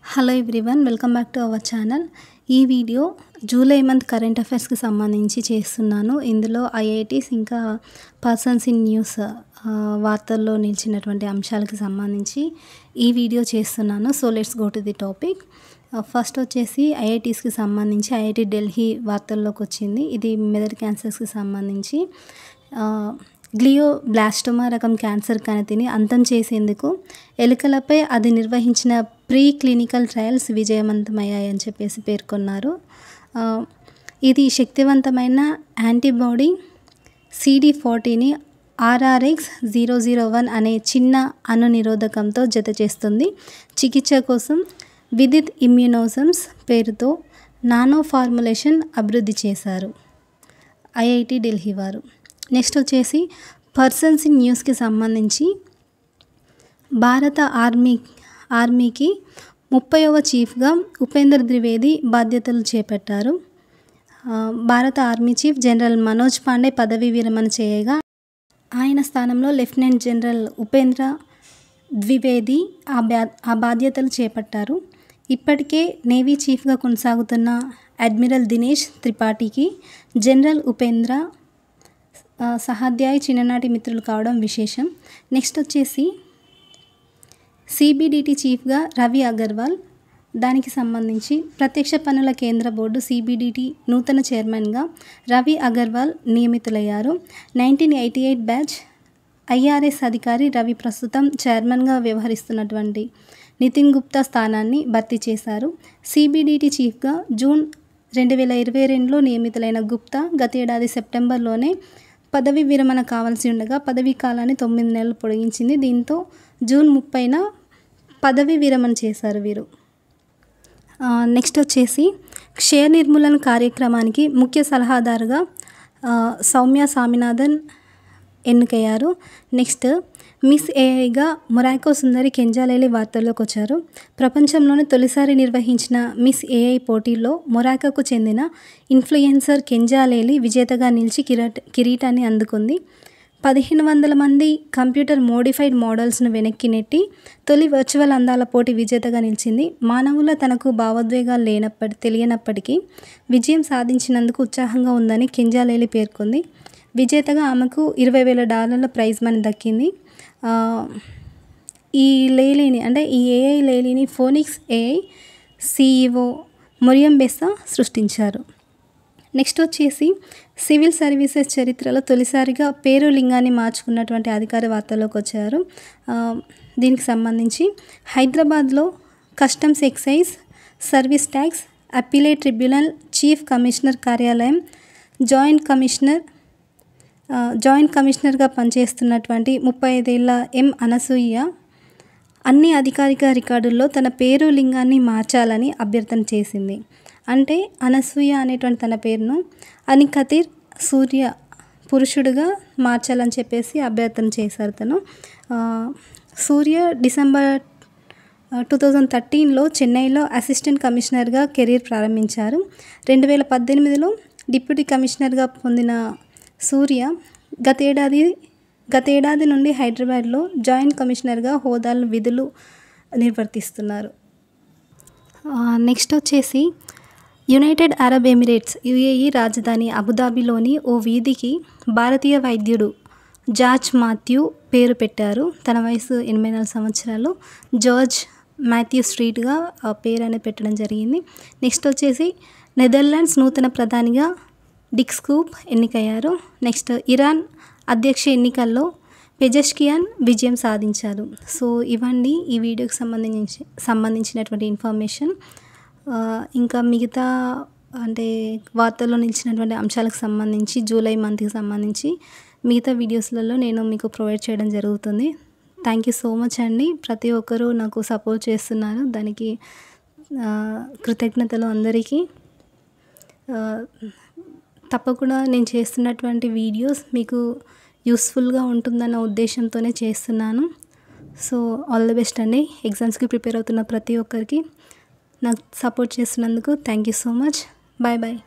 Hello everyone, welcome back to our channel. ఈ video July month current అఫైర్స్కి సంబంధించి చేస్తున్నాను. ఇందులో ఐఐటీస్ ఇంకా పర్సన్స్ ఇన్ న్యూస్ వార్తల్లో నిలిచినటువంటి అంశాలకు సంబంధించి ఈ వీడియో చేస్తున్నాను. So let's go to the topic. First వచ్చేసి ఐఐటీస్కి సంబంధించి ఐఐటి ఢిల్లీ వార్తల్లోకి వచ్చింది. ఇది మెదడు క్యాన్సర్స్కి సంబంధించి గ్లియోబ్లాస్టోమా రకం క్యాన్సర్ కణితిని అంతం చేసేందుకు ఎలుకలపై అది నిర్వహించిన ప్రీ క్లినికల్ ట్రయల్స్ విజయవంతమయ్యాయని చెప్పేసి పేర్కొన్నారు. ఇది శక్తివంతమైన యాంటీబాడీ CD40ని RRX-001 అనే చిన్న అణు నిరోధకంతో జత చేస్తుంది. చికిత్స కోసం విదిత్ ఇమ్యునోజమ్స్ పేరుతో నానో ఫార్ములేషన్ అభివృద్ధి చేశారు ఐఐటి ఢిల్లీ వారు. నెక్స్ట్ వచ్చేసి పర్సన్స్ ఇన్ న్యూస్కి సంబంధించి భారత ఆర్మీకి 30వ చీఫ్గా ఉపేందర్ ద్వివేది బాధ్యతలు చేపట్టారు. భారత army chief general Manoj Pandey పదవీ విరమణ చేయగా ఆయన స్థానంలో లెఫ్టినెంట్ జనరల్ ఉపేంద్ర ద్వివేది ఆ బాధ్యతలు చేపట్టారు. ఇప్పటికే నేవీ చీఫ్గా కొనసాగుతున్న అడ్మిరల్ దినేష్ త్రిపాఠికి జనరల్ ఉపేంద్ర సహాధ్యాయ్ చిన్ననాటి మిత్రులు కావడం విశేషం. నెక్స్ట్ వచ్చేసి CBDT చీఫ్గా రవి అగర్వాల్, దానికి సంబంధించి ప్రత్యక్ష పన్నుల కేంద్ర బోర్డు CBDT నూతన చైర్మన్గా రవి అగర్వాల్ నియమితులయ్యారు. 1988 బ్యాచ్ IRS అధికారి రవి ప్రస్తుతం చైర్మన్గా వ్యవహరిస్తున్నటువంటి నితిన్ గుప్తా స్థానాన్ని భర్తీ చేశారు. CBDT చీఫ్గా జూన్ 2022లో నియమితులైన గుప్తా గతేడాది సెప్టెంబర్లోనే పదవీ విరమణ కావాల్సి ఉండగా పదవీ కాలాన్ని 9 నెలలు పొడిగించింది. దీంతో జూన్ 30న పదవీ విరమణ చేశారు వీరు. నెక్స్ట్ వచ్చేసి క్షయ నిర్మూలన కార్యక్రమానికి ముఖ్య సలహాదారుగా సౌమ్య స్వామినాథన్ ఎన్నికయ్యారు. నెక్స్ట్ మిస్ ఏఐగా మొరాకో సుందరి కెంజాలేలి వార్తల్లోకి వచ్చారు. ప్రపంచంలోనే తొలిసారి నిర్వహించిన మిస్ ఏఐ పోటీల్లో మొరాకోకు చెందిన ఇన్ఫ్లుయెన్సర్ కెంజాలేలి విజేతగా నిలిచి కిరీటాన్ని అందుకుంది. 1500 మంది కంప్యూటర్ మోడిఫైడ్ మోడల్స్ను వెనక్కి నెట్టి తొలి వర్చువల్ అందాల పోటీ విజేతగా నిలిచింది. మానవుల తనకు భావోద్వేగాలు తెలియనప్పటికీ విజయం సాధించినందుకు ఉత్సాహంగా ఉందని కెంజాలేలి పేర్కొంది. విజేతగా ఆమెకు $20,000 ప్రైజ్ మనీ దక్కింది. ఈ ఏఐ లేలిని ఫోనిక్స్ AI CEO మొరియం బెస్సా సృష్టించారు. నెక్స్ట్ వచ్చేసి సివిల్ సర్వీసెస్ చరిత్రలో తొలిసారిగా పేరు లింగాన్ని మార్చుకున్నటువంటి అధికారి వార్తల్లోకి వచ్చారు. దీనికి సంబంధించి హైదరాబాద్లో customs excise service tax appellate tribunal chief commissioner కార్యాలయం జాయింట్ కమిషనర్గా పనిచేస్తున్నటువంటి 35 ఏళ్ల అనసూయ అన్ని అధికారిక రికార్డుల్లో తన పేరు లింగాన్ని మార్చాలని అభ్యర్థన చేసింది. అంటే అనసూయ అనేటువంటి తన పేరును అనికతిర్ సూర్య పురుషుడుగా మార్చాలని చెప్పేసి అభ్యర్థన చేశారు. తను సూర్య డిసెంబర్ 2013లో చెన్నైలో అసిస్టెంట్ కమిషనర్గా కెరీర్ ప్రారంభించారు. 2018లో డిప్యూటీ కమిషనర్గా పొందిన సూర్య గతేడాది నుండి హైదరాబాద్లో జాయింట్ కమిషనర్గా హోదాలు విధులు నిర్వర్తిస్తున్నారు. నెక్స్ట్ వచ్చేసి యునైటెడ్ అరబ్ ఎమిరేట్స్ UAE రాజధాని అబుదాబిలోని ఓ వీధికి భారతీయ వైద్యుడు జార్జ్ మాథ్యూ పేరు పెట్టారు. తన వయసు 84 సంవత్సరాలు. జార్జ్ మాథ్యూ స్ట్రీట్గా పేరు అనేది పెట్టడం జరిగింది. నెక్స్ట్ వచ్చేసి నెదర్లాండ్స్ నూతన ప్రధానిగా డిక్ స్కూప్ ఎన్నికయ్యారు. నెక్స్ట్ ఇరాన్ అధ్యక్ష ఎన్నికల్లో పెజెష్కియాన్ విజయం సాధించారు. సో ఇవన్నీ ఈ వీడియోకి సంబంధించినటువంటి ఇన్ఫర్మేషన్. ఇంకా మిగతా వార్తల్లో నిలిచినటువంటి అంశాలకు సంబంధించి జూలై మంత్కి సంబంధించి మిగతా వీడియోస్లలో నేను మీకు ప్రొవైడ్ చేయడం జరుగుతుంది. థ్యాంక్ యూ సో మచ్ అండి. ప్రతి ఒక్కరూ నాకు సపోర్ట్ చేస్తున్నారు, దానికి కృతజ్ఞతలు అందరికీ. తప్పకుండా నేను చేస్తున్నటువంటి వీడియోస్ మీకు యూస్ఫుల్గా ఉంటుందన్న ఉద్దేశంతోనే చేస్తున్నాను. సో ఆల్ ది బెస్ట్ అండి. ఎగ్జామ్స్కి ప్రిపేర్ అవుతున్న ప్రతి ఒక్కరికి నాకు సపోర్ట్ చేస్తున్నందుకు thank you so much. Bye bye.